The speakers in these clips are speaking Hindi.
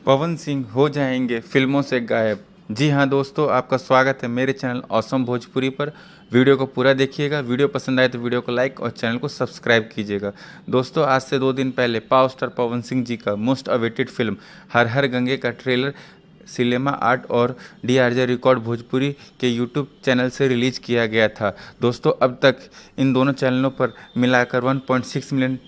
पवन सिंह हो जाएंगे फिल्मों से गायब। जी हाँ दोस्तों, आपका स्वागत है मेरे चैनल ऑसम भोजपुरी पर। वीडियो को पूरा देखिएगा। वीडियो पसंद आए तो वीडियो को लाइक और चैनल को सब्सक्राइब कीजिएगा। दोस्तों, आज से 2 दिन पहले पावर स्टार पवन सिंह जी का मोस्ट अवेटेड फिल्म हर हर गंगे का ट्रेलर सिनेमा आर्ट और DRJ रिकॉर्ड भोजपुरी के यूट्यूब चैनल से रिलीज़ किया गया था। दोस्तों, अब तक इन दोनों चैनलों पर मिलाकर 1.6 मिलियन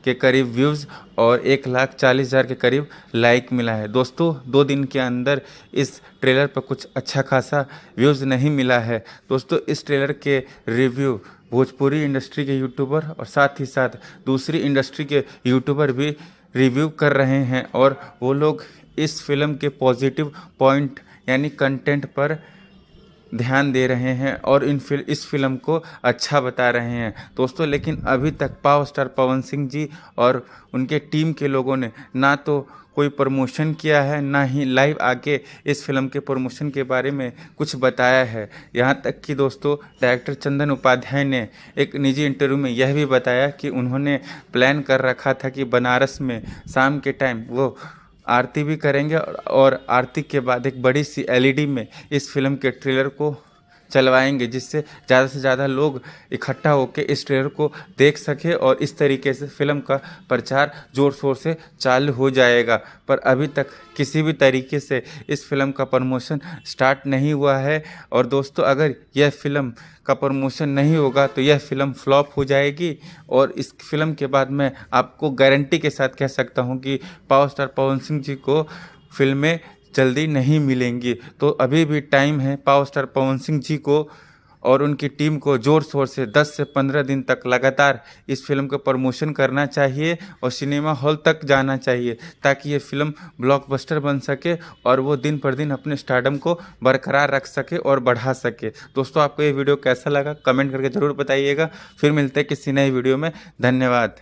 के करीब व्यूज़ और 1,40,000 के करीब लाइक मिला है। दोस्तों, 2 दिन के अंदर इस ट्रेलर पर कुछ अच्छा खासा व्यूज़ नहीं मिला है। दोस्तों, इस ट्रेलर के रिव्यू भोजपुरी इंडस्ट्री के यूट्यूबर और साथ ही साथ दूसरी इंडस्ट्री के यूट्यूबर भी रिव्यू कर रहे हैं और वो लोग इस फिल्म के पॉजिटिव पॉइंट यानी कंटेंट पर ध्यान दे रहे हैं और इस फिल्म को अच्छा बता रहे हैं। दोस्तों, लेकिन अभी तक पावर स्टार पवन सिंह जी और उनके टीम के लोगों ने ना तो कोई प्रमोशन किया है, ना ही लाइव आके इस फिल्म के प्रमोशन के बारे में कुछ बताया है। यहाँ तक कि दोस्तों, डायरेक्टर चंदन उपाध्याय ने एक निजी इंटरव्यू में यह भी बताया कि उन्होंने प्लान कर रखा था कि बनारस में शाम के टाइम वो आरती भी करेंगे और आरती के बाद एक बड़ी सी LED में इस फिल्म के ट्रेलर को चलवाएंगे, जिससे ज़्यादा से ज़्यादा लोग इकट्ठा होकर इस ट्रेलर को देख सके और इस तरीके से फिल्म का प्रचार ज़ोर शोर से चालू हो जाएगा। पर अभी तक किसी भी तरीके से इस फिल्म का प्रमोशन स्टार्ट नहीं हुआ है और दोस्तों, अगर यह फिल्म का प्रमोशन नहीं होगा तो यह फिल्म फ्लॉप हो जाएगी और इस फिल्म के बाद मैं आपको गारंटी के साथ कह सकता हूं कि पावर स्टार पवन सिंह जी को फिल्में जल्दी नहीं मिलेंगी। तो अभी भी टाइम है पावर स्टार पवन सिंह जी को और उनकी टीम को ज़ोर शोर से 10 से 15 दिन तक लगातार इस फिल्म का प्रमोशन करना चाहिए और सिनेमा हॉल तक जाना चाहिए, ताकि ये फिल्म ब्लॉकबस्टर बन सके और वो दिन पर दिन अपने स्टारडम को बरकरार रख सके और बढ़ा सके। दोस्तों, आपको ये वीडियो कैसा लगा कमेंट करके ज़रूर बताइएगा। फिर मिलते हैं किसी नई वीडियो में। धन्यवाद।